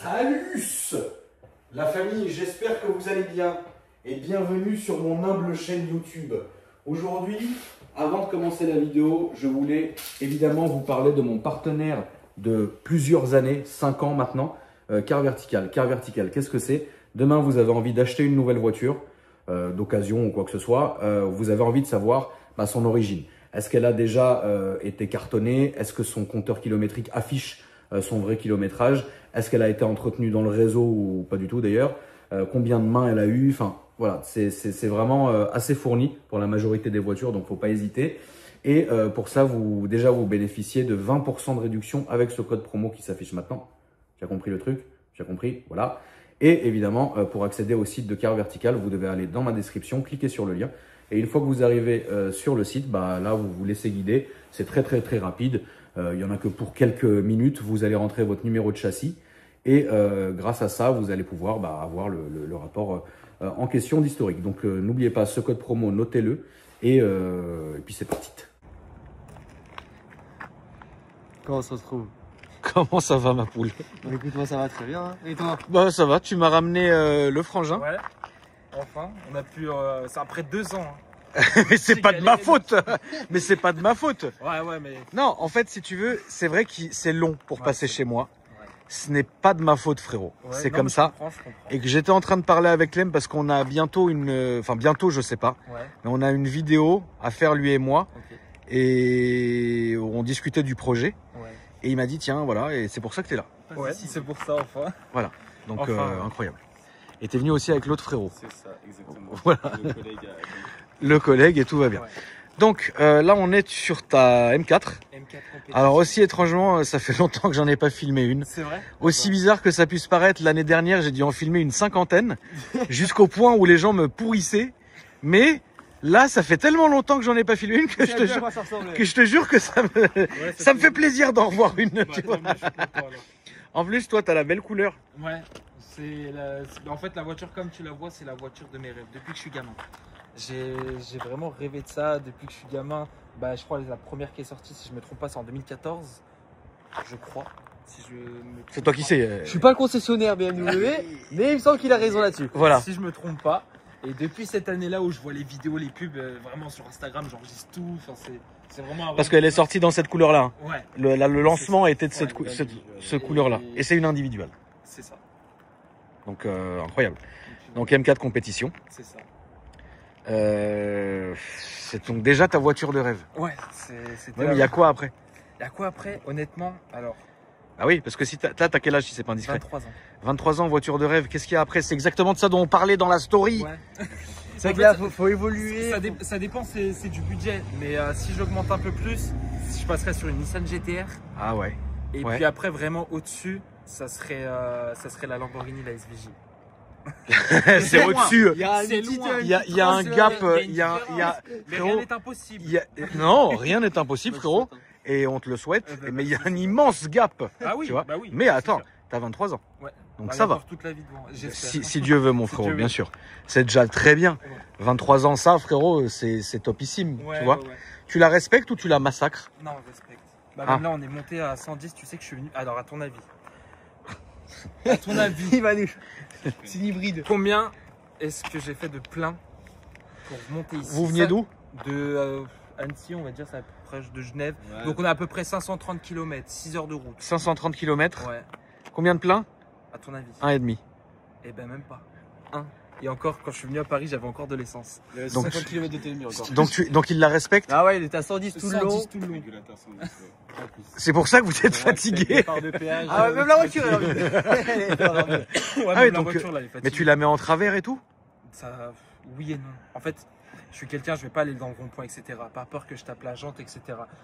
Salut la famille, j'espère que vous allez bien et bienvenue sur mon humble chaîne YouTube. Aujourd'hui, avant de commencer la vidéo, je voulais évidemment vous parler de mon partenaire de plusieurs années, 5 ans maintenant, Car Vertical. Car Vertical, qu'est-ce que c'est? Demain, vous avez envie d'acheter une nouvelle voiture, d'occasion ou quoi que ce soit, vous avez envie de savoir son origine. Est-ce qu'elle a déjà été cartonnée? Est-ce que son compteur kilométrique affiche son vrai kilométrage? Est-ce qu'elle a été entretenue dans le réseau ou pas du tout d'ailleurs? Combien de mains elle a eu? Enfin, voilà, c'est vraiment assez fourni pour la majorité des voitures, donc il ne faut pas hésiter. Et pour ça, vous bénéficiez de 20% de réduction avec ce code promo qui s'affiche maintenant. Tu as compris le truc? J'ai compris, voilà. Et évidemment, pour accéder au site de Car Vertical, vous devez aller dans ma description, cliquer sur le lien. Et une fois que vous arrivez sur le site, là, vous vous laissez guider. C'est très rapide. Il n'y en a que pour quelques minutes. Vous allez rentrer votre numéro de châssis. Et grâce à ça, vous allez pouvoir avoir le rapport en question d'historique. Donc, n'oubliez pas ce code promo, notez-le. Et puis, c'est parti. Comment ça se trouve? Comment ça va, ma poule? Écoute, moi ça va très bien. Hein. Et toi? Ça va, tu m'as ramené le frangin. Ouais, enfin, on a pu. C'est après 2 ans. Hein. Mais c'est pas de ma faute. Mais c'est pas de ma faute. Ouais, mais. Non, en fait, si tu veux, c'est vrai que c'est long pour passer chez moi. Ouais. Ce n'est pas de ma faute, frérot. Ouais, c'est comme ça. Je comprends. Et que j'étais en train de parler avec Lem parce qu'on a bientôt bientôt, je sais pas. Ouais. Mais on a une vidéo à faire, lui et moi. Okay. Et on discutait du projet. Ouais. Et il m'a dit, tiens, voilà, et c'est pour ça que tu es là. Ouais, c'est pour ça, enfin. Voilà, donc incroyable. Et tu es venu aussi avec l'autre frérot. C'est ça, exactement. Voilà. Le collègue et tout va bien. Ouais. Donc là, on est sur ta M4. Alors aussi étrangement, ça fait longtemps que j'en ai pas filmé une. C'est vrai. Aussi bizarre que ça puisse paraître, l'année dernière, j'ai dû en filmer une 50aine, jusqu'au point où les gens me pourrissaient. Mais là, ça fait tellement longtemps que j'en ai pas filmé une que je te jure que ça me fait plaisir d'en revoir une. Tu vois. En plus, toi, tu as la belle couleur. Ouais, en fait, la voiture comme tu la vois, c'est la voiture de mes rêves depuis que je suis gamin. J'ai vraiment rêvé de ça depuis que je suis gamin. Je crois que la première qui est sortie, si je me trompe pas, c'est en 2014. Je crois. C'est toi qui sais. Je suis pas le concessionnaire BMW, mais il me semble qu'il a raison là-dessus. Voilà. Si je me trompe pas. Et depuis cette année-là où je vois les vidéos, les pubs, vraiment sur Instagram, j'enregistre tout. Enfin, c'est vraiment. Parce qu'elle est sortie dans cette couleur-là. Ouais. Le lancement était de cette couleur-là. Et c'est une individuelle. C'est ça. Donc incroyable. Donc M4 compétition. C'est ça. C'est donc déjà ta voiture de rêve. Ouais, mais il y a quoi après? Il y a quoi après, honnêtement? Alors. Ah oui, parce que si t'as quel âge si c'est pas indiscret? 23 ans. 23 ans, voiture de rêve. Qu'est-ce qu'il y a après? C'est exactement de ça dont on parlait dans la story. Ouais. C'est vrai que là, faut évoluer. Ça dépend, c'est du budget. Mais si j'augmente un peu plus, je passerai sur une Nissan GTR. Ah ouais. Et puis après, vraiment au-dessus, ça serait la Lamborghini, la SVJ. C'est au-dessus. Il y a un gap. Mais rien n'est impossible. Non, rien n'est impossible, frérot. Et on te le souhaite. Mais il y a un immense gap. Ah oui, tu vois. Oui, mais attends, t'as 23 ans. Ouais. Donc ça va. Toute la vie devant, si Dieu veut, mon frérot, bien sûr. C'est déjà très bien. 23 ans, ça, frérot, c'est topissime. Tu vois. Tu la respectes ou tu la massacres? Non, je respecte. Même là, on est monté à 110. Tu sais que je suis venu. Alors, à ton avis. À ton avis. Il va nous. C'est une hybride. Combien est-ce que j'ai fait de plein pour monter ici? Vous veniez d'où? De Annecy, on va dire, c'est à peu près de Genève. Ouais. Donc on a à peu près 530 km, 6 heures de route. 530 km? Ouais. Combien de plein? À ton avis? 1,5. Eh ben même pas. 1. Et encore, quand je suis venu à Paris, j'avais encore de l'essence. Donc 50 km de TMI encore. Donc il la respecte? Ah ouais, il était à 110 tout le long. C'est pour ça que vous êtes fatigué. Ah ouais, même la voiture ah oui, donc, mais tu la mets en travers et tout? Ça, oui et non. En fait, je suis quelqu'un, je vais pas aller dans le rond-point, etc. Pas peur que je tape la jante, etc.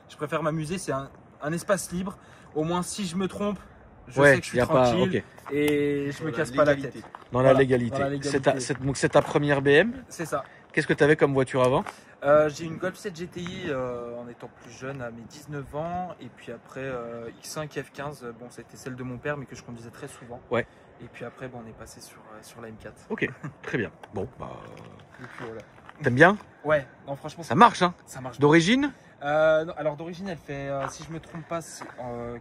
Je préfère m'amuser, c'est un espace libre. Au moins, si je me trompe, je sais que je suis tranquille et je me casse pas la tête. Dans la légalité. Donc c'est ta première BM? C'est ça. Qu'est-ce que tu avais comme voiture avant? J'ai une Golf 7 GTI en étant plus jeune, à mes 19 ans. Et puis après, X5 F15, bon, c'était celle de mon père, mais que je conduisais très souvent. Ouais. Et puis après, bon, on est passé sur la M4. Ok, très bien. Bon, voilà. T'aimes bien? Ouais, non, franchement. Ça marche, hein? Ça marche. D'origine? Alors d'origine, elle fait, si je me trompe pas,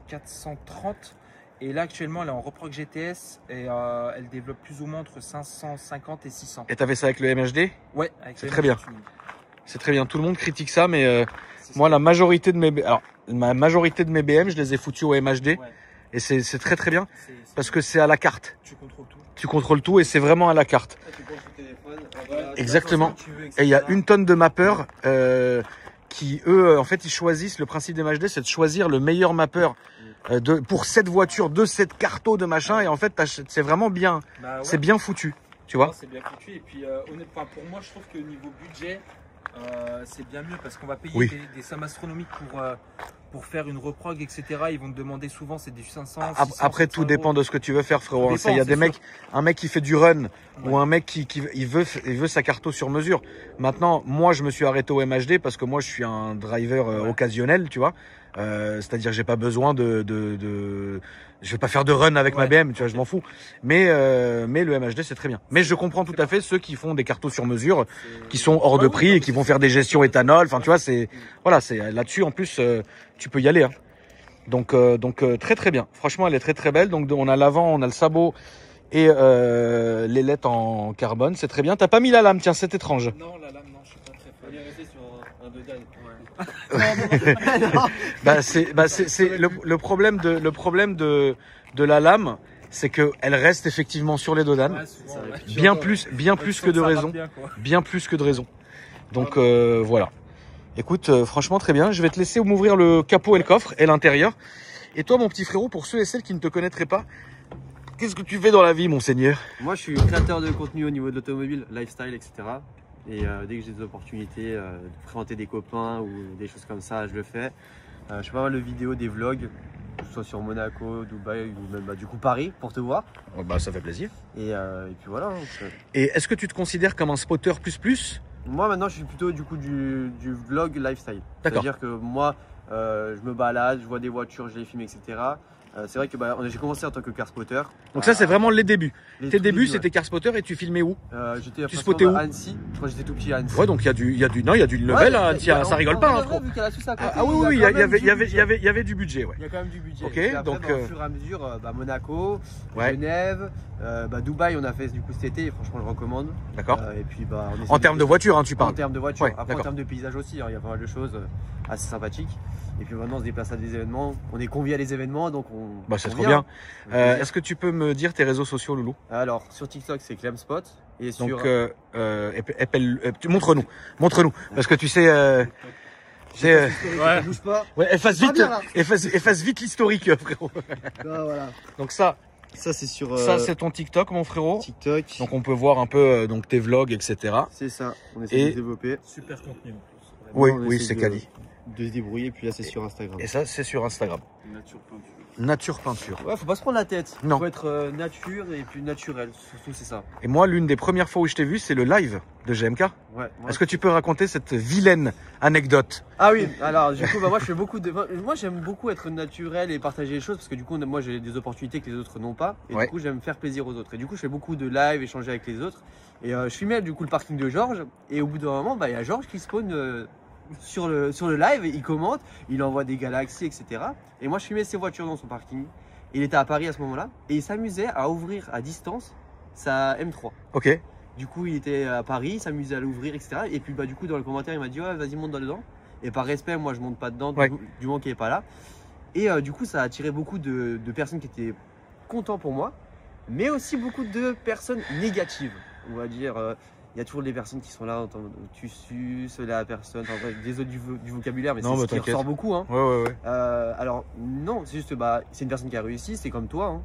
430. Et là, actuellement, elle est en reprog GTS et elle développe plus ou moins entre 550 et 600. Et t'avais ça avec le MHD? Ouais, c'est très bien. C'est très bien. Tout le monde critique ça, mais moi, la majorité de mes BM, je les ai foutus au MHD. Ouais. Et c'est très très bien parce que c'est à la carte. Tu contrôles tout. Tu contrôles tout et c'est vraiment à la carte. Tu prends ton téléphone. Voilà, exactement. Et il y a une tonne de mappeurs qui, eux, en fait, ils choisissent. Le principe des MHD, c'est de choisir le meilleur mappeur pour cette voiture, de cette carto de machin. Et en fait, c'est vraiment bien. Bah ouais. C'est bien foutu. Tu vois? C'est bien foutu. Et puis, honnêtement, pour moi, je trouve que niveau budget, c'est bien mieux parce qu'on va payer des sommes astronomiques pour faire une reprog, etc. Ils vont te demander souvent, c'est du 500. 600, après, tout dépend de ce que tu veux faire, frérot. Il y a des mecs, un mec qui fait du run ou un mec qui veut sa carto sur mesure. Maintenant, moi, je me suis arrêté au MHD parce que moi, je suis un driver occasionnel, tu vois. C'est-à-dire, j'ai pas besoin je vais pas faire de run avec ma BM, tu vois, je m'en fous. Mais le MHD, c'est très bien. Mais je comprends tout à fait ceux qui font des cartos sur mesure, qui sont hors de prix et qui vont faire des gestions éthanol. Enfin, tu vois, c'est là-dessus. En plus, tu peux y aller. Hein. Donc très très bien. Franchement, elle est très très belle. Donc on a l'avant, on a le sabot et l'ailette en carbone. C'est très bien. T'as pas mis la lame, tiens, c'est étrange. Non, la lame, non, je suis pas très fan. On est resté sur un Dodan. Le problème de la lame, c'est que elle reste effectivement sur les Dodan. Bien plus que de raison. Bien plus que de raison. Donc voilà. Écoute, franchement très bien. Je vais te laisser m'ouvrir le capot et le coffre et l'intérieur. Et toi, mon petit frérot, pour ceux et celles qui ne te connaîtraient pas, qu'est-ce que tu fais dans la vie, monseigneur? Moi, je suis créateur de contenu au niveau de l'automobile, lifestyle, etc. Et dès que j'ai des opportunités de présenter des copains ou des choses comme ça, je le fais. Je fais pas mal de vidéos, des vlogs, que ce soit sur Monaco, Dubaï ou même du coup Paris pour te voir. Bah, ça fait plaisir. Et puis voilà. Et est-ce que tu te considères comme un spotter plus? Moi maintenant je suis plutôt du coup du vlog lifestyle. C'est-à-dire que moi je me balade, je vois des voitures, je les filme, etc. C'est vrai que j'ai commencé en tant que car spotter. Donc ça c'est vraiment les débuts. Tes débuts c'était car spotter et tu filmais où? J'étais à Annecy. Je crois que j'étais tout petit à Annecy. Ouais, donc il y a du level à Annecy, ça rigole pas. Oui, il y avait du budget, ouais. Il y a quand même du budget. Ok, et après, donc au fur et à mesure, Monaco, Genève, Dubaï, on a fait du coup cet été. Et franchement, je le recommande. D'accord. Et puis en termes de voiture, hein, tu parles. En termes de voiture. Ouais, après en termes de paysage aussi, il y a pas mal de choses assez sympathiques. Et puis maintenant on se déplace à des événements, on est convié à des événements donc on. Bah c'est trop bien. Est-ce que tu peux me dire tes réseaux sociaux, Loulou? Alors sur TikTok c'est Clemspot et sur. Donc montre-nous parce que tu sais. Ouais. Bouge pas. Ouais, efface vite l'historique, frérot. Voilà. Donc ça c'est sur. Ça c'est ton TikTok, mon frérot. TikTok. Donc on peut voir un peu donc tes vlogs, etc. C'est ça. On essaie de développer. Super contenu en plus. Oui, c'est quali. De se débrouiller, puis là c'est sur Instagram. Et ça c'est sur Instagram. Nature peinture. Ouais, faut pas se prendre la tête. Non. Faut être nature et puis naturel, surtout c'est ça. Et moi, l'une des premières fois où je t'ai vu, c'est le live de GMK. Ouais. Est-ce que tu peux raconter cette vilaine anecdote? Ah oui, alors du coup, moi je fais moi j'aime beaucoup être naturel et partager les choses parce que du coup, moi j'ai des opportunités que les autres n'ont pas. Et du coup, j'aime faire plaisir aux autres. Et du coup, je fais beaucoup de live, échanger avec les autres. Et je filmais du coup le parking de Georges. Et au bout d'un moment, il y a Georges qui spawn. Sur le live, il commente, il envoie des galaxies, etc. Et moi je filmais ses voitures dans son parking. Il était à Paris à ce moment-là et il s'amusait à ouvrir à distance sa M3. Ok. Du coup il était à Paris, il s'amusait à l'ouvrir, etc. Et puis du coup dans le commentaire il m'a dit ouais vas-y monte dedans. Et par respect moi je monte pas dedans du moment qu'il n'est pas là. Et du coup ça a attiré beaucoup de personnes qui étaient contents pour moi, mais aussi beaucoup de personnes négatives. On va dire. Il y a toujours des personnes qui sont là en tant que tu suces la personne, désolé du vocabulaire, mais c'est ce qui ressort beaucoup. Hein. Ouais. Alors, non, c'est juste, c'est une personne qui a réussi, c'est comme toi.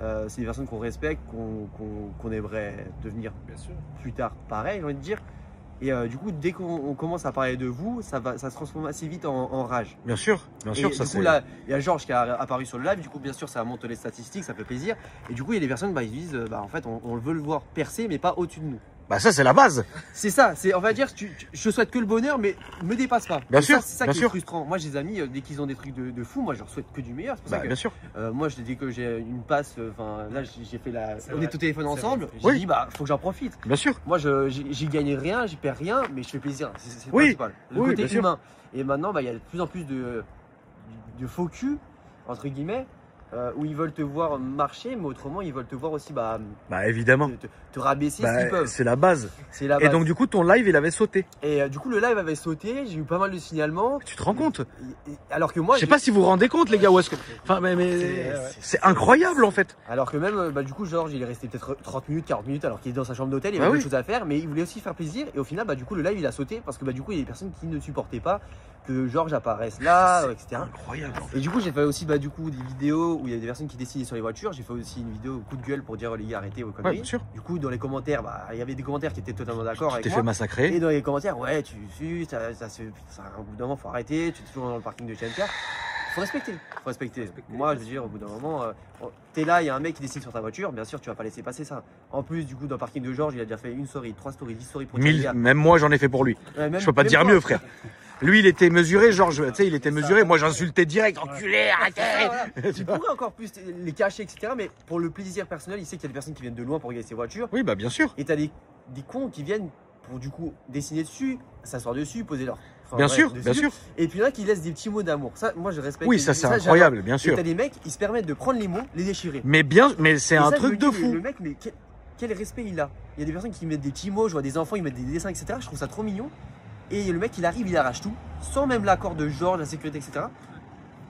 Hein. C'est des personnes qu'on respecte, qu'on aimerait devenir plus tard pareil, j'ai envie de dire. Et du coup, dès qu'on commence à parler de vous, ça se transforme assez vite en rage. Bien sûr. Ça, du coup, là, il y a Georges qui a apparu sur le live. Du coup, bien sûr, ça monte les statistiques, ça fait plaisir. Et du coup, il y a des personnes, ils se disent, en fait, on veut le voir percer, mais pas au-dessus de nous. Bah ça c'est la base. C'est ça, on va dire, je souhaite que le bonheur, mais me dépasse pas. Bien sûr, c'est ça qui est frustrant. Moi j'ai des amis, dès qu'ils ont des trucs de fou, moi je leur souhaite que du meilleur. C'est pour ça que, bien sûr. moi je te dis que j'ai une passe, là j'ai fait on est au téléphone ensemble, j'ai dit faut que j'en profite. Bien sûr. Moi j'y gagne rien, j'y perds rien, mais je fais plaisir, c'est le principal. Le côté humain. Et maintenant il y a de plus en plus de faux cul, entre guillemets, où ils veulent te voir marcher, mais autrement ils veulent te voir aussi bah évidemment te rabaisser s'ils peuvent. C'est la base. C'est la base. Et donc du coup ton live il avait sauté. Et du coup le live avait sauté, j'ai eu pas mal de signalements. Tu te rends compte? Alors que moi, je sais pas si vous vous rendez compte les gars, où est-ce que, enfin c'est incroyable en fait. Alors que même du coup Georges il est resté peut-être 30 minutes, 40 minutes alors qu'il est dans sa chambre d'hôtel, il y avait d'autres choses à faire, mais il voulait aussi faire plaisir et au final du coup le live il a sauté parce que du coup il y a des personnes qui ne supportaient pas que Georges apparaisse là, etc. Incroyable. Et du coup j'ai fait aussi du coup des vidéos où il y a des personnes qui dessinaient sur les voitures. J'ai fait aussi une vidéo coup de gueule pour dire les gars arrêtez vos conneries. Bien sûr. Du coup dans les commentaires, il y avait des commentaires qui étaient totalement d'accord avec moi. Tu t'es fait massacrer. Et dans les commentaires, ouais tu ça au bout d'un moment faut arrêter, tu es toujours dans le parking de Center. Faut respecter. Moi je veux dire au bout d'un moment, t'es là, il y a un mec qui dessine sur ta voiture, bien sûr tu vas pas laisser passer ça. En plus du coup dans le parking de Georges, il a déjà fait une story, 3 stories, 10 stories pour 1000, même moi j'en ai fait pour lui. Je peux pas te dire mieux frère. Lui, il était mesuré, genre, tu sais, il était mesuré. Moi, j'insultais direct, enculé, arrêtez. Tu pourrais encore plus les cacher, etc. Mais pour le plaisir personnel, il sait qu'il y a des personnes qui viennent de loin pour regarder ses voitures. Oui, bah bien sûr. Et t'as des cons qui viennent pour du coup dessiner dessus, s'asseoir dessus, poser leur. Bien sûr, bien sûr. Et puis là, qui laissent des petits mots d'amour. Ça, moi, je respecte. Oui, ça, c'est incroyable, bien sûr. Et t'as des mecs, ils se permettent de prendre les mots, les déchirer. Mais c'est un truc de fou. Le mec, mais quel respect il a. Il y a des personnes qui mettent des petits mots, je vois des enfants, ils mettent des dessins, etc. Je trouve ça trop mignon. Et le mec, il arrive, il arrache tout, sans même l'accord de Georges, la sécurité, etc.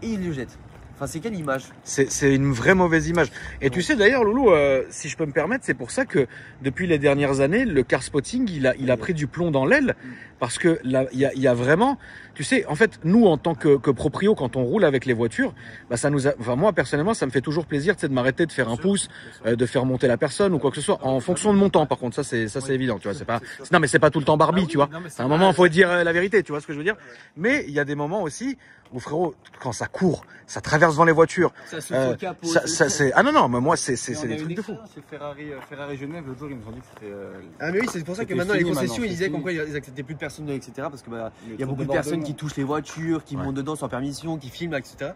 Et il le jette. Enfin, c'est quelle image? C'est une vraie mauvaise image. Et tu sais d'ailleurs, Loulou, si je peux me permettre, c'est pour ça que depuis les dernières années, le car spotting, il a pris du plomb dans l'aile. Parce que là, il y a vraiment, tu sais, en fait, nous en tant que proprio, quand on roule avec les voitures, ça nous a, enfin moi personnellement, ça me fait toujours plaisir, de m'arrêter, de faire un pouce, de faire monter la personne ou quoi que ce soit, en fonction de mon temps. Par contre, ça c'est évident, tu vois. C'est pas, non mais c'est pas tout le temps Barbie, tu vois. À un moment, il faut dire la vérité, tu vois ce que je veux dire. Mais il y a des moments aussi où frérot, quand ça court, ça traverse devant les voitures. Ça se fout au capot. C'est, ah non, mais moi c'est des trucs de fou. Ferrari Genève, l'autre jour, ils nous ont dit que c'était. Ah mais oui, c'est pour ça que maintenant les concessions, ils disaient qu'en quoi ils acceptaient plus de personnes, etc. Parce que il y a beaucoup de personnes qui touchent les voitures, qui montent dedans sans permission, qui filment, etc.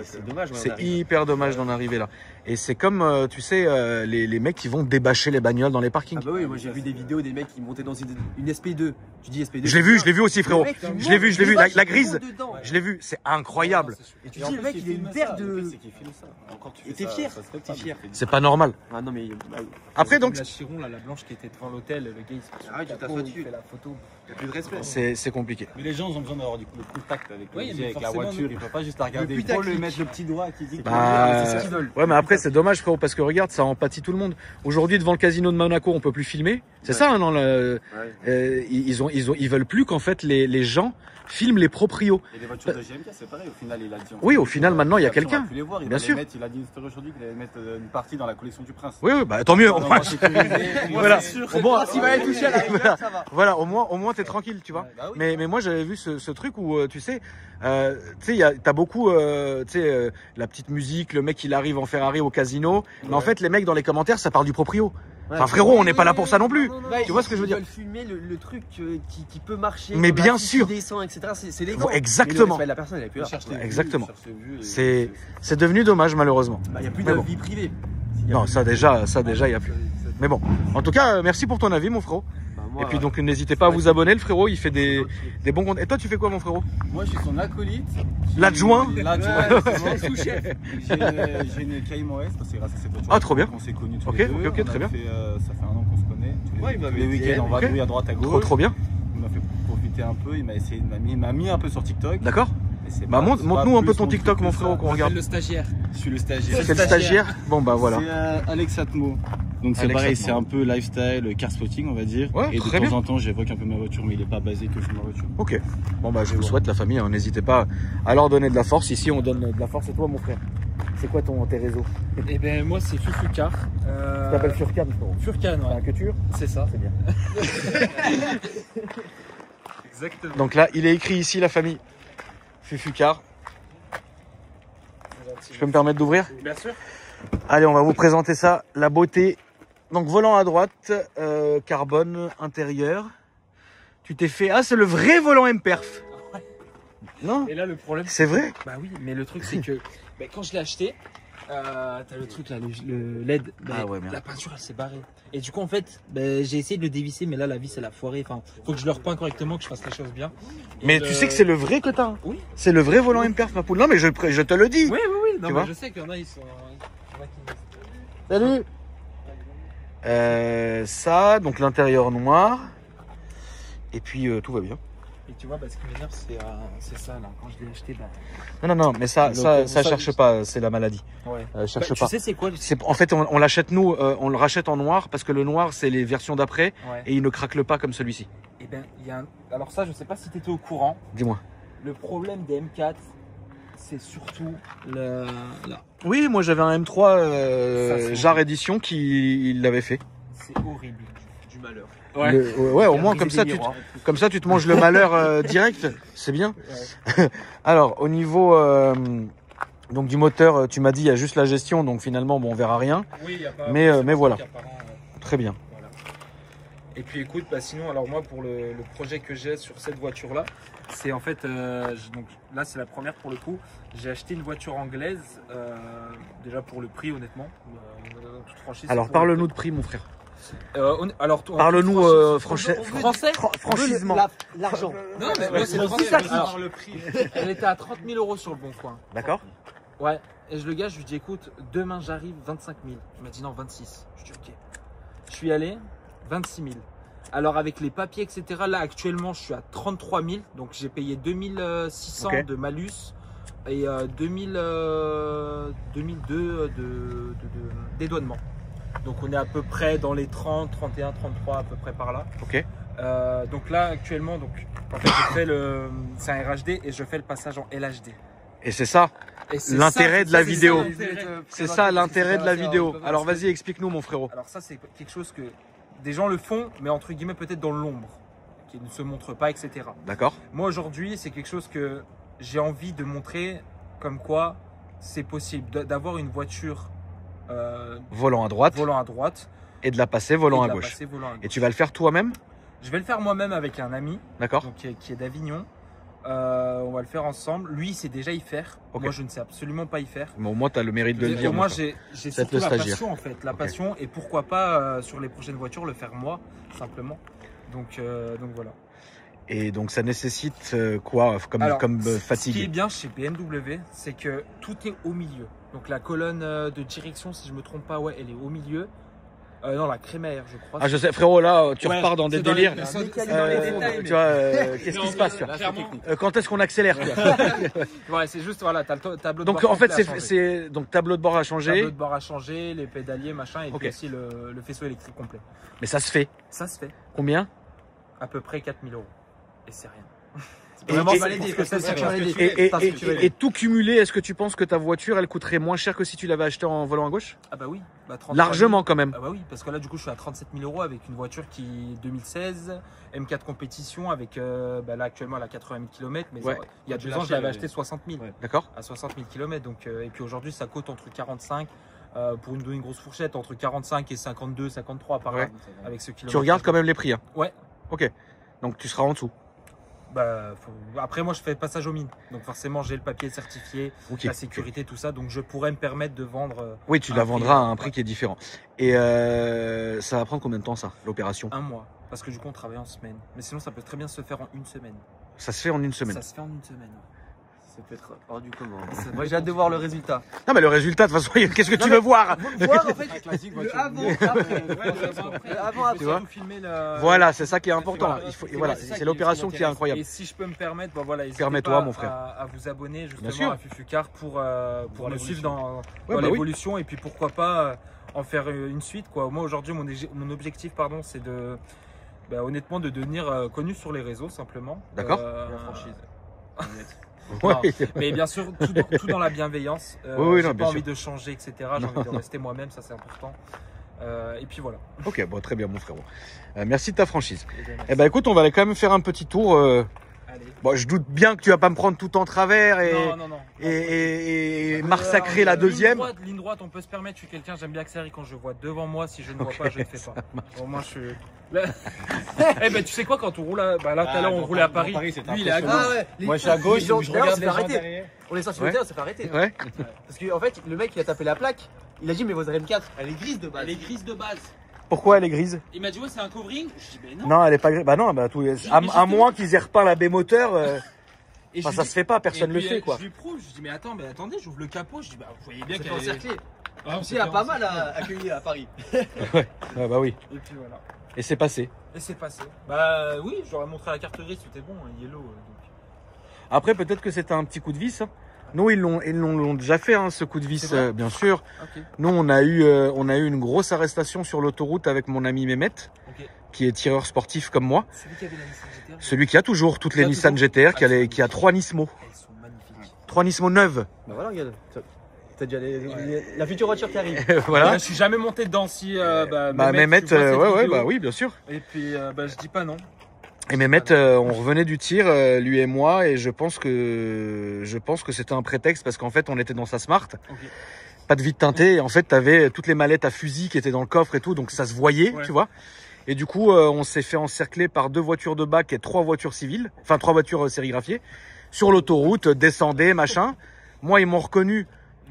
C'est dommage. C'est hyper dommage d'en arriver là. Et c'est comme, tu sais, les mecs qui vont débâcher les bagnoles dans les parkings. Ah bah oui, moi j'ai vu des vidéos des mecs qui montaient dans une SP2. Tu dis SP2. Je l'ai vu aussi, frérot. Je l'ai vu, la grise. Je l'ai vu, c'est incroyable. Et tu dis, le mec, il a une paire de. Et t'es fier. C'est pas normal. Ah non, mais. Après, donc. La Chiron, la blanche qui était devant l'hôtel, le gars, il se passe. Arrête, tu t'assois dessus. Il fait la photo. Il n'y a plus de respect. C'est compliqué. Mais les gens ont besoin d'avoir du contact avec la voiture. Ils ne peuvent pas juste la regarder. Il faut lui mettre le petit doigt qui dit c'est ce qu'ils veulent. Ouais, mais après, c'est dommage, frérot, parce que regarde, ça empathie tout le monde. Aujourd'hui, devant le casino de Monaco, on peut plus filmer. C'est ça, non? Ils veulent plus qu'en fait, les gens filment les proprios. Et les voitures de GMK, c'est pareil. Au final, il a dit. Oui, au final, maintenant, il y a quelqu'un. Bien sûr. Il a dit aujourd'hui qu'il allait mettre une partie dans la collection du Prince. Oui, bah tant mieux. Voilà. Bon, s'il va être touché à la rigueur, ça va. Voilà, au moins t'es tranquille, tu vois. Mais moi, j'avais vu ce truc où, tu sais, t'as beaucoup, la petite musique, le mec il arrive en Ferrari au casino. Mais en fait, les mecs dans les commentaires, ça parle du proprio. Enfin frérot, on n'est pas là pour ça non plus. Tu vois ce que je veux dire? Ils veulent filmer le truc qui peut marcher. Mais bien sûr. Descend, etc. C'est légal. Exactement. Mais la personne, elle a plus exactement. C'est devenu dommage malheureusement. Il n'y a plus de vie privée. Non, ça déjà, il n'y a plus. Mais bon, en tout cas, merci pour ton avis, mon frérot. Et puis donc n'hésitez pas à vous abonner, le frérot, il fait des bons contenus. Et toi, tu fais quoi, mon frérot? Moi, je suis son acolyte. L'adjoint. Sous-chef. J'ai une Cayman S, parce que grâce à cette voiture. Ah, trop bien. On s'est connus tous les deux. Ok, très bien. Ça fait 1 an qu'on se connaît. Tous les week-ends, on va jouer à droite à gauche. Trop bien. Il m'a fait profiter un peu. Il m'a mis un peu sur TikTok. D'accord. Bah montre-nous un peu ton TikTok, mon frérot, qu'on regarde. Le stagiaire. Je suis le stagiaire. C'est le stagiaire. Bon bah voilà. C'est Alex Atmo. Donc c'est pareil, c'est un peu lifestyle, car spotting on va dire. Ouais, et de temps en temps j'évoque un peu ma voiture, mais il n'est pas basé que sur ma voiture. Ok. Bon bah je vous souhaite la famille, n'hésitez pas à leur donner de la force. Ici on donne de la force. Et toi mon frère, c'est quoi tes réseaux? Eh ben moi c'est Fufucar. Tu t'appelles Furcan, frérot? Furcan, ouais. T'as un couture? C'est ça. C'est bien. Exactement. Donc là il est écrit ici la famille Fufucar. Je peux me permettre d'ouvrir? Bien sûr. Allez, on va vous présenter ça, la beauté. Donc volant à droite, carbone intérieur. Tu t'es fait... Ah, c'est le vrai volant M-Perf. Non? Et là le problème... C'est vrai? Bah oui, mais le truc c'est que quand je l'ai acheté, t'as le truc là, le LED, la peinture elle s'est barrée. Et du coup en fait, j'ai essayé de le dévisser, mais là la vis elle a foiré. Enfin, faut que je le repeins correctement, que je fasse les choses bien. Mais tu sais que c'est le vrai que t'as. Oui. C'est le vrai volant M-Perf, ma poule. Non mais je te le dis. Oui, non, tu mais vois. je sais qu'il y en a, ils sont. Salut. Ça, donc l'intérieur noir. Et puis tout va bien. Et tu vois, ce qui m'énerve, c'est ça là. Quand je l'ai acheté, Non, mais ça cherche pas, c'est la maladie. Ouais. Cherche Tu pas. sais, c'est quoi En fait, on l'achète nous, on le rachète en noir parce que le noir, c'est les versions d'après Ouais. et il ne craque pas comme celui-ci. Et ben, il y a alors ça, je sais pas si tu étais au courant. Dis-moi. Le problème des M4, c'est surtout là. Oui, moi j'avais un M3 Ça, c'est Jar Edition qui l'avait fait. C'est horrible. Du malheur. Ouais, au moins comme ça, tu te manges le malheur direct, c'est bien. Ouais. Alors, au niveau donc du moteur, tu m'as dit il y a juste la gestion, donc finalement bon, on verra rien. Oui, y a pas. Mais voilà. Très bien. Voilà. Et puis écoute, sinon, alors moi pour le projet que j'ai sur cette voiture-là, c'est en fait, donc là c'est la première pour le coup. J'ai acheté une voiture anglaise, déjà pour le prix honnêtement. Toute franchise. Alors parle-nous de prix, mon frère. Alors Parle-nous français. franchisement. L'argent. Non, mais c'est le français. Alors, le prix. Elle était à 30 000 € sur le bon coin. D'accord. Ouais. Et le gars, je lui dis écoute, demain j'arrive 25 000. Il m'a dit non, 26. Je dis ok. Je suis allé 26 000. Alors avec les papiers, etc. Là actuellement, je suis à 33 000. Donc j'ai payé 2600 de malus et 2002 de dédouanement. Donc on est à peu près dans les 30, 31, 33 à peu près par là. Ok. Donc là actuellement, en fait, je fais c'est un RHD et je fais le passage en LHD. Et c'est ça l'intérêt de la vidéo. C'est ça l'intérêt de la vidéo. Alors vas-y, explique-nous mon frérot. Alors ça c'est quelque chose que des gens le font, mais entre guillemets peut-être dans l'ombre, qui ne se montrent pas, etc. D'accord. Moi aujourd'hui c'est quelque chose que j'ai envie de montrer comme quoi c'est possible d'avoir une voiture volant à droite et de la passer volant à gauche. Et tu vas le faire toi-même? Je vais le faire moi-même avec un ami. D'accord. Qui est d'Avignon. On va le faire ensemble. Lui, il sait déjà y faire. Okay. Moi, je ne sais absolument pas y faire. Mais au moins, tu as le mérite de le dire. Moi, j'ai surtout la passion, en fait. La passion. Et pourquoi pas, sur les prochaines voitures, le faire moi, simplement. Donc voilà. Et donc, ça nécessite quoi comme fatigue? Ce qui est bien chez BMW, c'est que tout est au milieu. Donc, la colonne de direction, si je ne me trompe pas, ouais, elle est au milieu. Non, la crémaire, je crois. Ah, je sais, frérot, là, tu repars dans des délires. Dans les détails, tu vois, qu'est-ce qui se passe, tu vois quand est-ce qu'on accélère, tu vois? Ouais, c'est juste, voilà, t'as le tableau de bord. Donc, en fait, c'est donc tableau de bord à changer. Tableau de bord à changer, les pédaliers, machin, et puis aussi le faisceau électrique complet. Mais ça se fait. Ça se fait. Combien? À peu près 4 000 €. Et c'est rien. Et tout cumulé, est-ce que tu penses que ta voiture, elle coûterait moins cher que si tu l'avais acheté en volant à gauche? Ah bah oui. Largement quand même. Ah bah oui, parce que là du coup je suis à 37 000 € avec une voiture qui est 2016, M4 compétition avec là actuellement elle a 80 000 km, mais il y a 2 ans je l'avais acheté 60 000. D'accord. À 60 000 km, donc, et puis aujourd'hui ça coûte entre 45, pour une grosse fourchette, entre 45 et 52, 53 par là, avec ce kilomètre. Tu regardes quand même les prix, hein? Ouais. Ok, donc tu seras en dessous. Après moi je fais passage aux mines, donc forcément j'ai le papier certifié, la sécurité, tout ça, donc je pourrais me permettre de vendre. Oui, tu la vendras à un prix qui est différent. Et ça va prendre combien de temps ça, l'opération? 1 mois, parce que du coup on travaille en semaine, mais sinon ça peut très bien se faire en 1 semaine. Ça se fait en 1 semaine? Ça se fait en 1 semaine. Ça peut être hors du commun. Moi j'ai hâte de voir le résultat. Non mais le résultat de toute façon, qu'est-ce que tu veux voir? Voir en fait le avant après. Tu vois, voilà, c'est ça qui est important. Voilà, c'est l'opération qui est incroyable. Et si je peux me permettre, permets-toi mon frère, à vous abonner justement à Fufucar pour me suivre dans l'évolution, et puis pourquoi pas en faire une suite quoi. Moi aujourd'hui mon objectif c'est de honnêtement de devenir connu sur les réseaux simplement. D'accord. La franchise. Ouais. Non, mais bien sûr, tout dans la bienveillance. J'ai pas envie de changer, etc. J'ai envie de rester moi-même, ça c'est important. Et puis voilà. Ok, bon, très bien, mon frérot. Merci de ta franchise. Eh ben, écoute, on va aller quand même faire un petit tour. Bon, je doute bien que tu vas pas me prendre tout en travers et massacrer la deuxième. Ligne droite, on peut se permettre. Je suis quelqu'un, j'aime bien accélérer quand je vois devant moi. Si je ne vois pas, je ne fais pas. Au moins, je suis. Eh ben, tu sais quoi, quand on roule là, tout à l'heure, on roulait à Paris. Lui, il est à gauche. Moi, je suis à gauche. Je regarde les gens derrière. On est sorti de terre, ça fait arrêter. Ouais. Parce qu'en fait, le mec, il a tapé la plaque. Il a dit, mais votre M4, elle est grise de base. Elle est grise de base. Pourquoi elle est grise? Il m'a dit ouais c'est un covering. Je dis mais non. Non, elle est pas grise. Bah non, à moins qu'ils aient repeint la baie moteur. Et enfin, ça se fait pas, personne le fait quoi. Je lui prouve, je dis mais attends, mais attendez, j'ouvre le capot, je dis bah vous voyez bien C'est qu'elle est encerclée. Ah, Il y a pas mal à accueillir à Paris. Ouais, bah oui. Et puis voilà. Et c'est passé. Et c'est passé. Bah oui, j'aurais montré la carte grise, tout est bon, yellow. Donc. Après, peut-être que c'était un petit coup de vis. Hein. Nous, ils l'ont déjà fait, hein, ce coup de vis, bien sûr. Okay. Nous, on a eu une grosse arrestation sur l'autoroute avec mon ami Mehmet, qui est tireur sportif comme moi. Celui qui avait la Nissan GTR. Celui qui a toujours toutes les Nissan GTR, qui a 3 Nismo. Elles sont magnifiques. 3 Nismo neuves. Bah voilà, regarde. T'as déjà la future voiture qui arrive. Voilà. Je suis jamais monté dedans si. Mehmet, bah oui, bien sûr. Et puis, je dis pas non. Et Mehmet, on revenait du tir, lui et moi, et je pense que c'était un prétexte parce qu'en fait, on était dans sa Smart. Okay. Pas de vitre teintée, et en fait, t'avais toutes les mallettes à fusil qui étaient dans le coffre et tout, donc ça se voyait, tu vois. Et du coup, on s'est fait encercler par 2 voitures de bac et 3 voitures civiles, enfin 3 voitures sérigraphiées, sur l'autoroute, descendaient, machin. Moi, ils m'ont reconnu.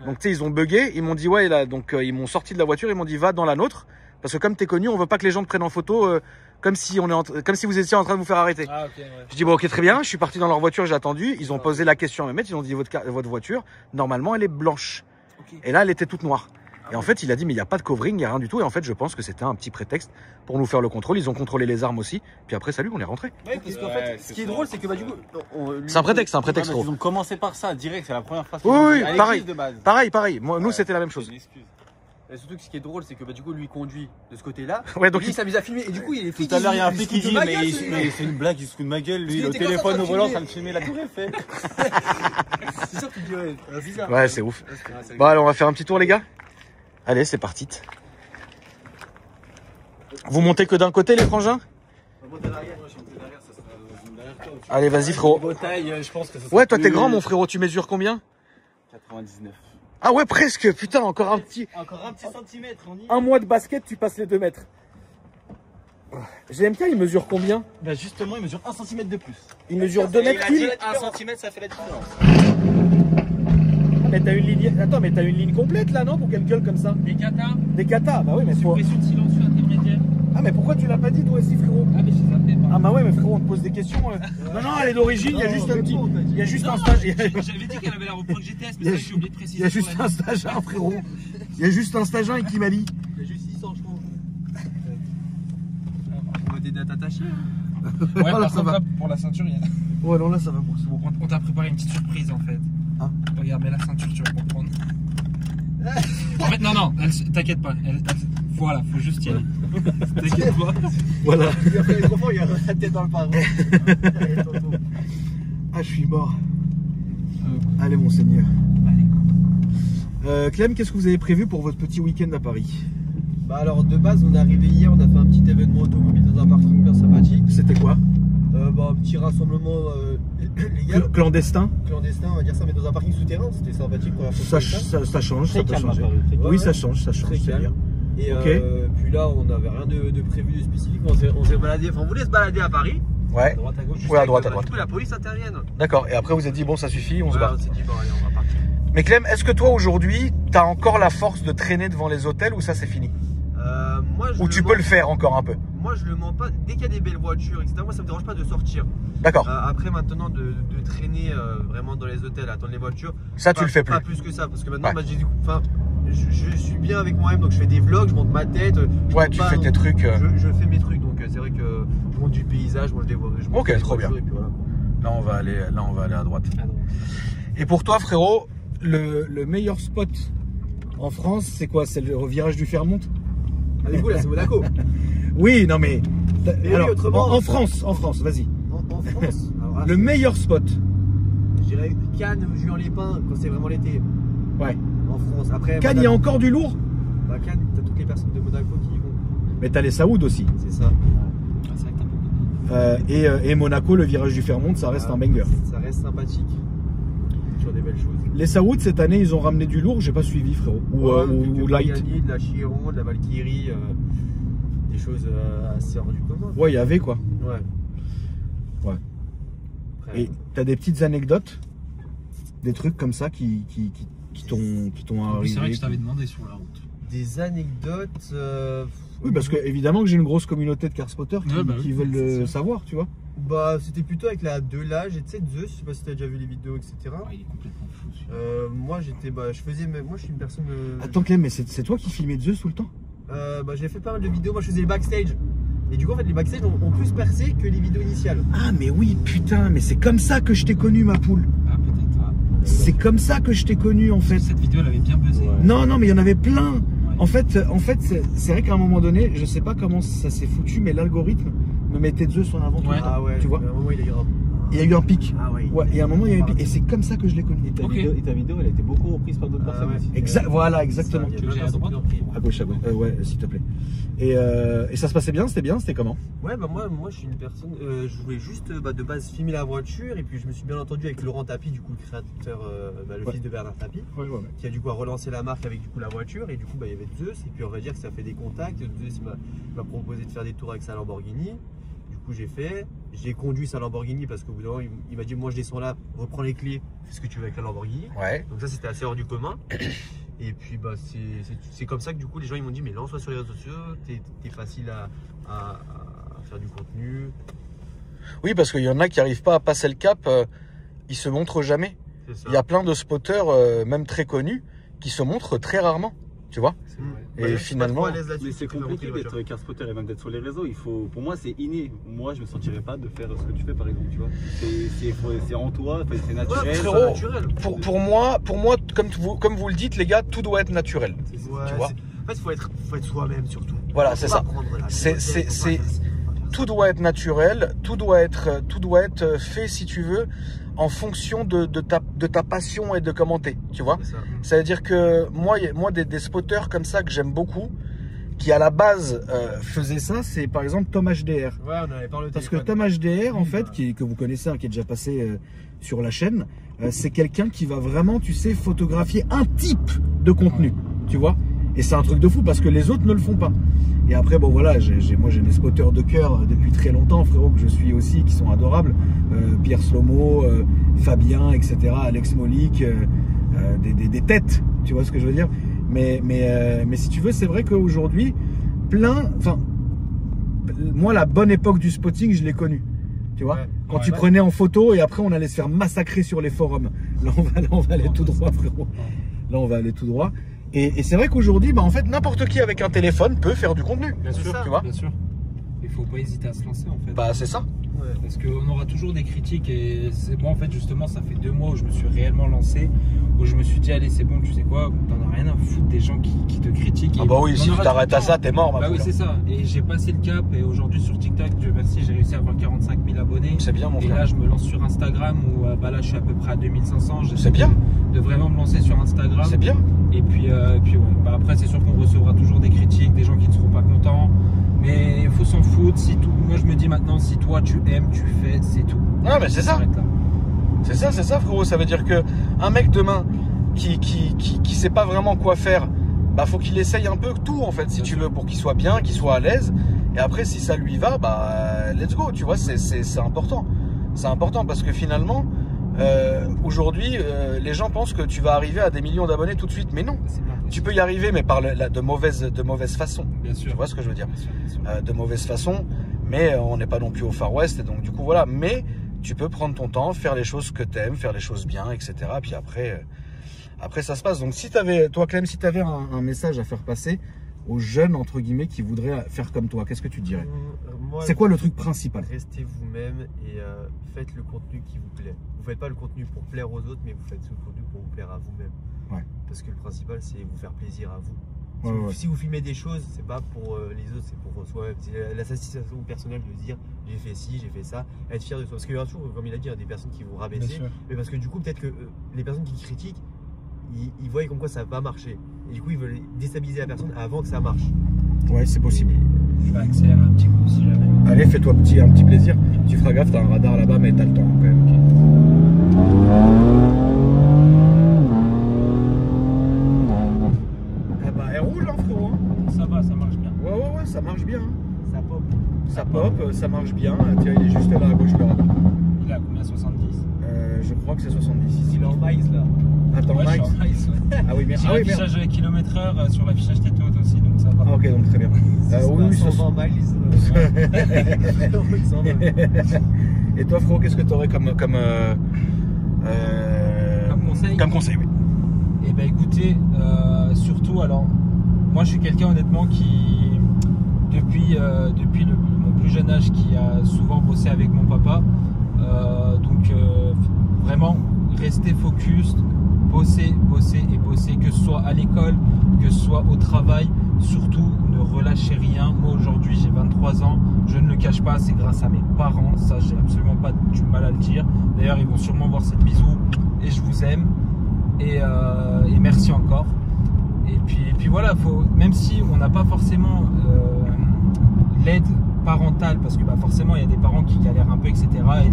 Donc tu sais, ils ont bugué, ils m'ont dit ouais là, donc ils m'ont sorti de la voiture, ils m'ont dit va dans la nôtre parce que comme t'es connu, on veut pas que les gens te prennent en photo comme si vous étiez en train de vous faire arrêter. Ah, okay, ouais. Je dis bon ok très bien, je suis parti dans leur voiture, j'ai attendu, ils ont posé la question à Mehmet, ils ont dit votre voiture normalement elle est blanche. Okay. Et là elle était toute noire. Et en fait il a dit mais il n'y a pas de covering, il n'y a rien du tout. Et en fait je pense que c'était un petit prétexte pour nous faire le contrôle. Ils ont contrôlé les armes aussi. Puis après salut, on est rentré. Ouais, parce qu'en fait, ce qui est drôle, c'est que bah du coup, c'est un prétexte Ils ont commencé par ça, direct, c'est la première phrase. Oui, pareil. De base. Pareil. Moi, nous c'était la même chose. Et surtout que ce qui est drôle, c'est que bah du coup, lui conduit de ce côté-là. Ouais, donc lui, il s'amuse à filmer. Et du coup, il est tout à l'heure, il y a un flic qui dit mais il fait une blague, il se fout de ma gueule, lui, le téléphone au volant, ça me filmait la tour Eiffel. C'est ça que tu dirais. Ouais, c'est ouf. Bon, alors on va faire un petit tour, les gars. Allez, c'est parti. Vous montez que d'un côté, les frangins? Allez, vas-y, frérot. Ouais, toi, t'es grand, mon frérot. Tu mesures combien? 99. Ah ouais, presque. Putain, encore un petit centimètre. Un mois de basket, tu passes les 2 mètres. GMK, il mesure combien? Bah justement, il mesure 1 cm de plus. Il mesure 2 mètres pile. 1 cm, ça fait la différence. Mais t'as une ligne. Attends, mais t'as une ligne complète là, non? Pour qu'elle gueule comme ça? Des katas. Des katas, bah oui, mais faut. Suppression de silencieux intermédiaire. Ah, mais pourquoi tu l'as pas dit toi aussi, frérot? Ah, mais je les appelais pas. Ah, bah ouais, mais frérot, on te pose des questions. Non, non, elle est d'origine, il y a juste un petit. Il y a juste un stage. J'avais dit qu'elle avait la reproche GTS, mais ça, j'ai oublié de préciser. Il y a juste un stage 1, frérot. Il y a juste un stage 1 qui m'a dit. Il y a juste 600, je pense. On va t'aider à t'attacher. Ouais, voilà, ça va. Pour la ceinture, il y a. Ouais, non, là, ça va, bon, c'est bon. On t'a préparé une petite surprise en fait. Ah. Regarde, mets la ceinture, tu vas comprendre. En fait, non, t'inquiète pas. Voilà, faut juste y aller. T'inquiète pas. Voilà. Il a fait trop fort, il a la tête dans le pare. Ah, je suis mort. Allez, monseigneur. Clem, qu'est-ce que vous avez prévu pour votre petit week-end à Paris? Bah alors de base on est arrivé hier, on a fait un petit événement automobile dans un parking bien sympathique. C'était quoi? Bah, un petit rassemblement légal. Clandestin? Clandestin, on va dire ça, mais dans un parking souterrain, c'était sympathique pour la Ça change, ça peut changer. Oui, ça change, très c'est bien. Et okay. Puis là, on n'avait rien de prévu de spécifique, on s'est baladé, enfin on voulait se balader à Paris. Ouais. À droite à gauche. Ouais, à droite. Du coup, la police intervienne. D'accord, et après vous avez dit bon ça suffit, on se barre. On s'est dit bon allez, on va partir. Mais Clem, est-ce que toi aujourd'hui, t'as encore la force de traîner devant les hôtels ou ça c'est fini? Ou tu peux le faire encore un peu? Moi je le mens pas, dès qu'il y a des belles voitures, etc. Moi ça me dérange pas de sortir. D'accord. Après maintenant de traîner vraiment dans les hôtels, attendre les voitures. Ça tu le fais plus? Pas plus que ça, parce que maintenant bah, je suis bien avec moi-même, donc je fais des vlogs, je monte ma tête. Ouais, tu fais tes trucs. Je fais mes trucs, donc c'est vrai que je monte du paysage, moi je les vois. Ok, trop bien. Et puis voilà. Là on va aller à droite. Et pour toi frérot, le meilleur spot en France, c'est quoi? C'est le virage du Fairmont? Du coup là c'est Monaco. Oui, non mais. Alors, autrement, en France, vas-y. En France. Alors, là, le meilleur spot. Je dirais Cannes ou Juan-les-Pins quand c'est vraiment l'été. Ouais. En France. Après. Cannes, il y a encore du lourd? Bah, Cannes, t'as toutes les personnes de Monaco qui y vont. Mais t'as les Saouds aussi. C'est ça. C'est vrai que t'as beaucoup. Et Monaco, le virage du Fairmont, ça reste un banger. Ça reste sympathique. Toujours des belles choses. Les Saouds, cette année, ils ont ramené du lourd, j'ai pas suivi, frérot. Ou light. Pagani, de la Chiron, de la Valkyrie, des choses assez hors du commun. Ouais, il y avait quoi. Ouais. Après, et t'as des petites anecdotes, des trucs comme ça qui t'ont arrivé? C'est vrai que je t'avais demandé sur la route. Des anecdotes. Oui, parce que évidemment que j'ai une grosse communauté de carspotters qui oui, veulent le savoir, tu vois. Bah, c'était plutôt avec la de l'âge, et tu sais, Zeus, je sais pas si t'as déjà vu les vidéos, etc. Il est complètement fou. Moi, moi, je suis une personne. Attends, Clem, mais c'est toi qui filmais Zeus tout le temps? Bah, j'ai fait pas mal de vidéos, moi je faisais les backstage. Et du coup, en fait, les backstage ont plus percé que les vidéos initiales. Ah, mais oui, putain, mais c'est comme ça que je t'ai connu, ma poule. Ah, peut-être. C'est comme ça que je t'ai connu, en fait. Cette vidéo, elle avait bien buzzé. Non, non, mais il y en avait plein. En fait, c'est vrai qu'à un moment donné, je sais pas comment ça s'est foutu, mais l'algorithme me mettait Zeus en avant. Ouais. Ah ouais, tu vois. À un moment, il est grave. Il y a eu un pic. Ah ouais. Ouais, et à un moment, il y a eu un pic. Et c'est comme ça que je l'ai connu. Et ta vidéo, elle a été beaucoup reprise par d'autres personnes aussi. Voilà, exactement. Il y a plein de personnes qui l'ont pris. À gauche, ouais, s'il te plaît. Et ça se passait bien, c'était comment? Ouais, bah moi je suis une personne, je voulais juste de base filmer la voiture, et puis je me suis bien entendu avec Laurent Tapie, du coup le créateur, le fils de Bernard Tapie, qui a du coup relancé la marque avec du coup la voiture, et du coup il y avait Zeus, et puis on va dire que ça fait des contacts. Zeus m'a proposé de faire des tours avec sa Lamborghini. Du coup j'ai conduit sa Lamborghini, parce qu'au bout d'un moment il m'a dit moi je descends là, reprends les clés, fais ce que tu veux avec la Lamborghini. Ouais. Donc ça c'était assez hors du commun. Et puis bah c'est comme ça que du coup les gens ils m'ont dit mais lance-toi sur les réseaux sociaux, t'es facile à faire du contenu. Oui, parce qu'il y en a qui n'arrivent pas à passer le cap, ils se montrent jamais. Il y a plein de spotters, même très connus, qui se montrent très rarement, tu vois. Et finalement, mais c'est compliqué d'être car spotter et même d'être sur les réseaux. Pour moi, c'est inné. Moi, je me sentirais pas de faire ce que tu fais, par exemple, tu vois. C'est en toi, c'est naturel. Ouais, frérot, naturel. Pour moi, comme vous le dites, les gars, tout doit être naturel. Ouais, tu vois. En fait, faut être soi-même surtout. Voilà, c'est ça. Tout doit être naturel, tout doit être fait, si tu veux, en fonction de ta passion et de comment t'es, tu vois. Ça veut dire que moi des spotters comme ça que j'aime beaucoup, qui à la base faisaient ça, c'est par exemple Tom HDR. Ouais, on en avait parlé au Parce que téléphone. Tom HDR, en fait, que vous connaissez, qui est déjà passé sur la chaîne, c'est quelqu'un qui va vraiment, tu sais, photographier un type de contenu, tu vois. Et c'est un truc de fou parce que les autres ne le font pas. Et après, bon voilà, moi j'ai mes spotters de cœur depuis très longtemps, frérot, que je suis aussi, qui sont adorables. Pierre Slomo, Fabien, etc., Alex Molik, des têtes, tu vois ce que je veux dire. Mais si tu veux, c'est vrai qu'aujourd'hui, moi la bonne époque du spotting, je l'ai connue. Tu vois, quand tu prenais en photo et après on allait se faire massacrer sur les forums. Là on va aller tout droit, frérot. Là on va aller tout droit. Et c'est vrai qu'aujourd'hui, en fait, n'importe qui avec un téléphone peut faire du contenu. Bien sûr, tu vois. Bien sûr. Il faut pas hésiter à se lancer en fait. Bah c'est ça. Ouais. Parce qu'on aura toujours des critiques et moi en fait justement ça fait 2 mois où je me suis réellement lancé, où je me suis dit allez c'est bon, tu sais quoi, t'en as rien à foutre des gens qui te critiquent. Ah bah oui, si tu t'arrêtes à ça, t'es mort. Bah oui c'est ça. Et j'ai passé le cap et aujourd'hui sur TikTok, Dieu merci, j'ai réussi à avoir 45 000 abonnés. C'est bien mon frère. Et là je me lance sur Instagram où là je suis à peu près à 2500. C'est bien. De vraiment me lancer sur Instagram. C'est bien. Et puis ouais. Bah, après c'est sûr qu'on recevra toujours des critiques, des gens qui ne seront pas contents. Mais il faut s'en foutre, moi je me dis maintenant, si toi tu aimes, tu fais, c'est tout. Ah mais c'est ça. C'est ça frérot, ça veut dire que un mec demain qui sait pas vraiment quoi faire, bah faut qu'il essaye un peu tout en fait, si tu veux, pour qu'il soit bien, qu'il soit à l'aise. Et après si ça lui va, bah let's go, tu vois, c'est important. C'est important parce que finalement, aujourd'hui, les gens pensent que tu vas arriver à des millions d'abonnés tout de suite, mais non. Tu peux y arriver, mais par de mauvaise façon. Bien sûr. Tu vois ce que je veux dire? Bien sûr. De mauvaise façon, mais on n'est pas non plus au Far West, et donc du coup voilà. Mais tu peux prendre ton temps, faire les choses que t'aimes, faire les choses bien, etc. Puis après ça se passe. Donc si toi Clem, si t'avais un message à faire passer aux jeunes entre guillemets qui voudraient faire comme toi, qu'est-ce que tu dirais? C'est quoi le truc principal? Restez vous-même et faites le contenu qui vous plaît. Vous faites pas le contenu pour plaire aux autres, mais vous faites le contenu pour vous plaire à vous-même. Ouais. Parce que le principal, c'est vous faire plaisir à vous. Si vous filmez des choses, c'est pas pour les autres, c'est pour soi-même. C'est la satisfaction personnelle de dire j'ai fait ci, j'ai fait ça, être fier de soi. Parce qu'il y a toujours, comme il a dit, des personnes qui vont rabaisser. Mais parce que du coup, peut-être que les personnes qui critiquent, ils voient comme quoi ça va marcher. Et du coup, ils veulent déstabiliser la personne avant que ça marche. Ouais, c'est possible. Je vais accélérer un petit coup si jamais. Allez, fais-toi un petit plaisir. Tu feras gaffe, t'as un radar là-bas, mais t'as le temps quand même. Ah bah, elle roule, hein, frérot. Ça va, ça marche bien. Ouais, ça marche bien. Ça pop. Ça pop, ça marche bien. Tiens, il est juste là à gauche, le radar. Il est à combien? 70? Je crois que c'est 70 ici. Il est en miles là. Attends, Ouais, Mike. je suis en miles, ouais. Ah oui, merci. J'ai l'affichage km/h sur l'affichage tête haute aussi, donc ça va. Ah ok, donc très bien. Oui, 120 miles. Et toi, frérot, qu'est-ce que tu aurais comme conseil? Comme conseil, oui. Eh ben écoutez, surtout, alors, moi je suis quelqu'un honnêtement qui, depuis mon plus jeune âge, qui a souvent bossé avec mon papa. Donc vraiment, rester focus, bosser et bosser, que ce soit à l'école, que ce soit au travail. Surtout, ne relâchez rien. Moi aujourd'hui, j'ai 23 ans, je ne le cache pas, c'est grâce à mes parents. Ça, j'ai absolument pas du mal à le dire. D'ailleurs, ils vont sûrement voir cette bisou et je vous aime. Et merci encore. Et puis voilà, même si on n'a pas forcément l'aide parentale, parce que forcément il y a des parents qui galèrent un peu, etc. Et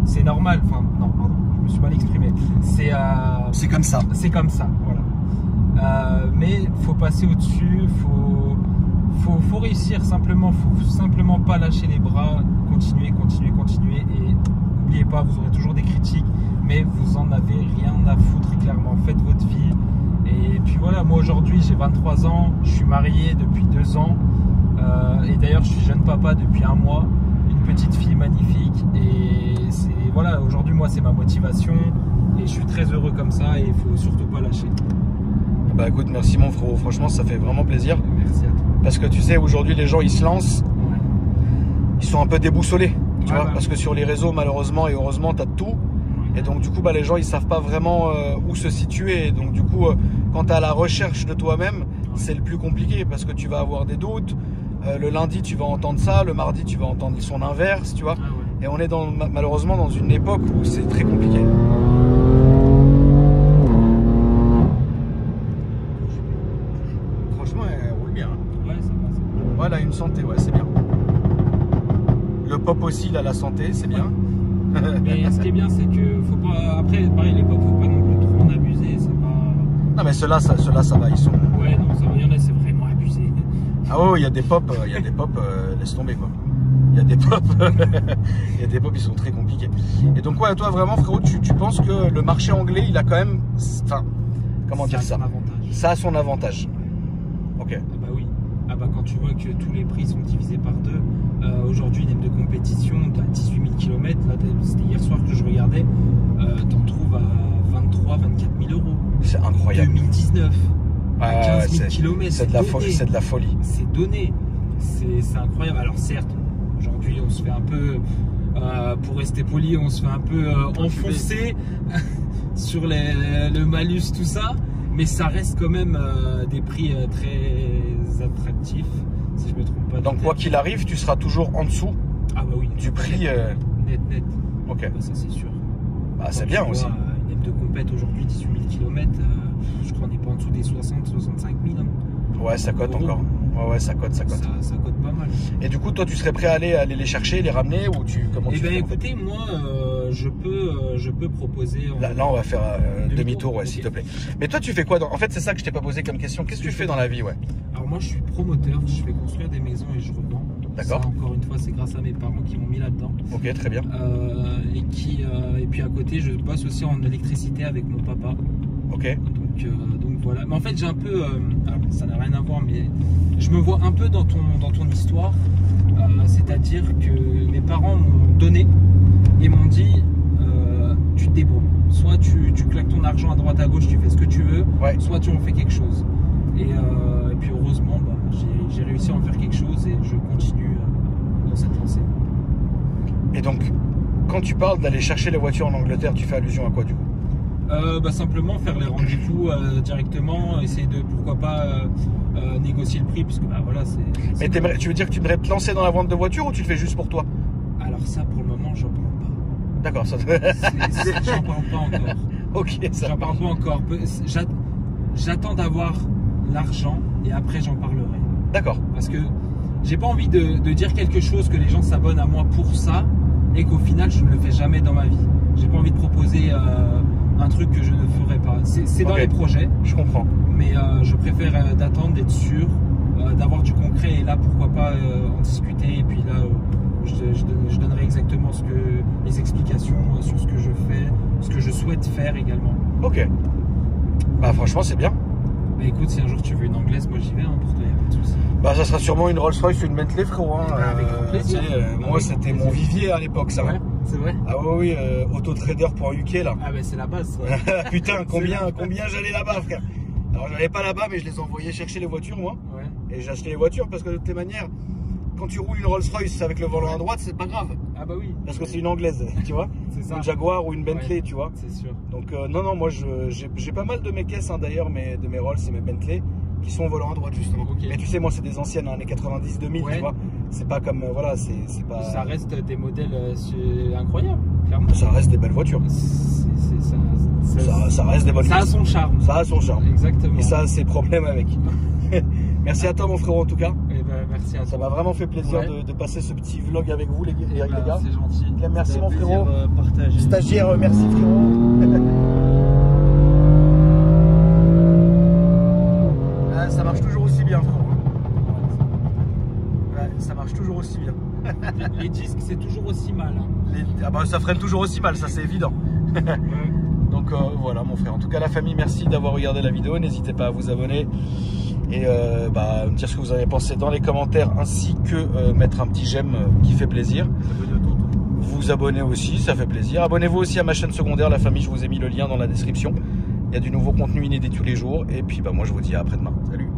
c'est normal. Enfin, non, pardon, je me suis mal exprimé. C'est comme ça. C'est comme ça, voilà. Mais faut passer au-dessus, faut réussir simplement. Faut simplement pas lâcher les bras, continuer. Et n'oubliez pas, vous aurez toujours des critiques, mais vous en avez rien à foutre, clairement. Faites votre vie. Et puis voilà, moi aujourd'hui j'ai 23 ans, je suis marié depuis 2 ans. Et d'ailleurs je suis jeune papa depuis 1 mois, une petite fille magnifique. Et voilà, aujourd'hui moi c'est ma motivation. Et je suis très heureux comme ça et il faut surtout pas lâcher. Bah écoute, merci mon frérot, franchement ça fait vraiment plaisir. Merci à toi. Parce que tu sais, aujourd'hui les gens ils se lancent, ils sont un peu déboussolés, tu vois, parce que sur les réseaux malheureusement et heureusement t'as de tout. Et donc du coup les gens ils savent pas vraiment où se situer. Et donc du coup quand tu es à la recherche de toi-même, c'est le plus compliqué parce que tu vas avoir des doutes. Le lundi tu vas entendre ça, le mardi tu vas entendre son inverse, tu vois. Et on est malheureusement dans une époque où c'est très compliqué. Franchement elle roule bien. Ouais, ça va. Voilà, une santé, ouais, c'est bien. Le pop aussi, il a la santé, c'est bien. Mais ce qui est bien, c'est que faut pas. Après, pareil, les pop, faut pas non plus trop en abuser. C'est pas. Non, mais ceux-là, ça va, ils sont. Ouais, non, ça va, il y en a, c'est vraiment abusé. Ah ouais, il y a des pop, laisse tomber quoi. Il y a des pop, ils sont très compliqués. Et donc, ouais, toi, vraiment, frérot, tu penses que le marché anglais, il a quand même. Enfin, comment dire ça? Ça a son avantage. Ok. Ah bah oui. Ah bah quand tu vois que tous les prix sont divisés par 2, aujourd'hui une aime de compétition, tu as 18 000 km, là c'était hier soir que je regardais, t'en trouves à 23 24 000 euros. C'est incroyable. 2019, à 15 000 km, c'est de la folie. C'est donné, c'est incroyable. Alors certes, aujourd'hui on se fait un peu, pour rester poli, on se fait un peu enfoncer sur le malus, tout ça. Mais ça reste quand même des prix très attractifs, si je me trompe pas. Donc quoi qu'il arrive, tu seras toujours en dessous du prix net. Ok. Bah, ça c'est sûr. Bah, c'est bien aussi. Une aime de compète aujourd'hui, 18 000 km, je crois qu'on n'est pas en dessous des 60-65 000. Hein. Ouais, ça cote encore. Ouais, ça cote. Ça cote pas mal. Et du coup, toi, tu serais prêt à aller les chercher, les ramener ou comment tu fais? Écoutez, moi, je peux proposer. Là, on va faire demi-tour, ouais, s'il te plaît. Mais toi, tu fais quoi En fait, c'est ça que je t'ai pas posé comme question. Qu'est-ce que tu fais dans la vie, ouais? Alors moi, je suis promoteur. Je fais construire des maisons et je revends. D'accord. Ça, encore une fois, c'est grâce à mes parents qui m'ont mis là-dedans. Ok, très bien. Et puis à côté, je bosse aussi en électricité avec mon papa. Ok. Donc voilà. Mais en fait, j'ai un peu. Alors, ça n'a rien à voir, mais je me vois un peu dans ton histoire. C'est-à-dire que mes parents m'ont donné et m'ont dit tu te débrouilles. Soit tu claques ton argent à droite à gauche, tu fais ce que tu veux, soit tu en fais quelque chose. Et puis heureusement, j'ai réussi à en faire quelque chose et je continue dans cette lancée. Et donc, quand tu parles d'aller chercher les voitures en Angleterre, tu fais allusion à quoi du coup? Simplement faire les rendez-vous directement, essayer de pourquoi pas négocier le prix, puisque voilà c'est. Mais tu veux dire que tu aimerais te lancer dans la vente de voitures ou tu le fais juste pour toi? Alors ça pour le moment j'en parle pas. D'accord, ça. J'en parle pas encore. Ok, ça. J'en parle pas encore. J'attends d'avoir l'argent et après j'en parlerai. D'accord. Parce que j'ai pas envie de dire quelque chose que les gens s'abonnent à moi pour ça et qu'au final je ne le fais jamais dans ma vie. J'ai pas envie de proposer un truc que je ne ferai pas. C'est dans les projets. Je comprends. Mais je préfère d'attendre, d'être sûr, d'avoir du concret et là pourquoi pas en discuter. Et puis là je donnerai exactement les explications sur ce que je fais, ce que je souhaite faire également. Ok. Bah franchement c'est bien. Bah écoute, si un jour tu veux une anglaise, moi j'y vais pour toi, y a pas de souci. Bah ça sera sûrement une Rolls-Royce ou une Bentley, frérot. Hein. Avec plaisir. Moi c'était mon vivier à l'époque, ça. Ouais, c'est vrai. Ah oui, autotrader.uk là. Ah bah c'est la base. Ça. Putain, combien j'allais là-bas, frère. Alors j'allais pas là-bas, mais je les envoyais chercher les voitures, moi. Ouais. Et j'achetais les voitures parce que de toutes les manières, quand tu roules une Rolls-Royce avec le volant à droite, c'est pas grave. Ah bah oui. Parce que c'est une anglaise, tu vois. C'est ça. Une Jaguar ou une Bentley, Ouais, tu vois. c'est sûr. Donc non, moi j'ai pas mal de mes caisses hein, d'ailleurs, de mes Rolls et mes Bentley qui sont au volant à droite justement. Okay. Mais tu sais, moi c'est des anciennes, années 90-2000, Ouais. tu vois. C'est pas comme, voilà, c'est pas... Ça reste des modèles incroyables, clairement. Ça reste des belles voitures. Ça reste des bonnes Ça a caisses. son charme. Ça a son charme. Exactement. Et ça a ses problèmes avec. Merci à toi mon frérot en tout cas. Eh ben, merci à toi. Ça m'a vraiment fait plaisir Ouais. de passer ce petit vlog avec vous les gars. C'est gentil. Merci mon frérot. Partagé. Stagiaire, merci frérot. Ça marche toujours aussi bien frérot. Ouais, ça marche toujours aussi bien. Les disques, c'est toujours aussi mal. Hein. Ah bah, ça freine toujours aussi mal, ça c'est évident. Donc voilà mon frère. En tout cas la famille, merci d'avoir regardé la vidéo. N'hésitez pas à vous abonner et me dire ce que vous avez pensé dans les commentaires, ainsi que mettre un petit j'aime qui fait plaisir. Vous abonner aussi, ça fait plaisir. Abonnez-vous aussi à ma chaîne secondaire, la famille, je vous ai mis le lien dans la description. Il y a du nouveau contenu inédit tous les jours. Et puis moi je vous dis à après-demain. Salut.